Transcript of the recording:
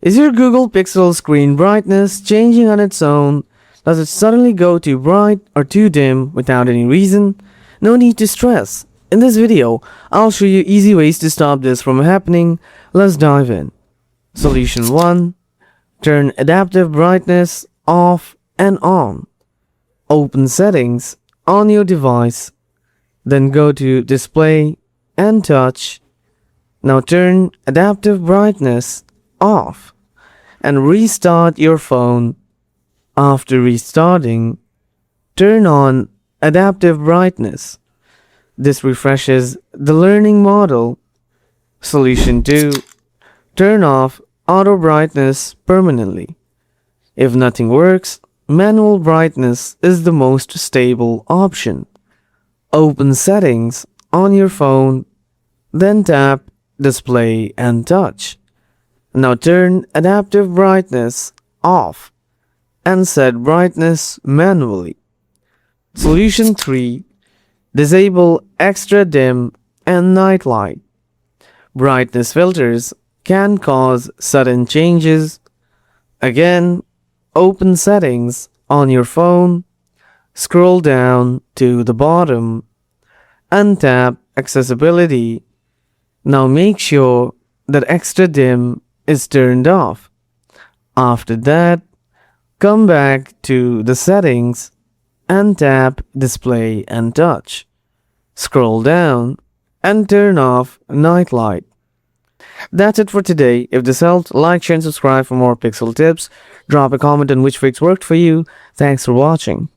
Is your Google Pixel screen brightness changing on its own? Does it suddenly go too bright or too dim without any reason? No need to stress. In this video, I'll show you easy ways to stop this from happening. Let's dive in. Solution 1. Turn adaptive brightness off and on. Open Settings on your device. Then go to Display and Touch. Now turn adaptive brightness off and restart your phone. After restarting, turn on adaptive brightness. This refreshes the learning model. Solution 2. Turn off auto brightness permanently. If nothing works, manual brightness is the most stable option. Open Settings on your phone, then tap Display and Touch. Now turn adaptive brightness off and set brightness manually. Solution 3. Disable extra dim and night light. Brightness filters can cause sudden changes. Again, open Settings on your phone, scroll down to the bottom, and tap Accessibility. Now make sure that extra dim is turned off. After that, come back to the settings and tap Display and Touch. Scroll down and turn off night light. That's it for today. If this helped, like, share, and subscribe for more Pixel tips. Drop a comment on which fix worked for you. Thanks for watching.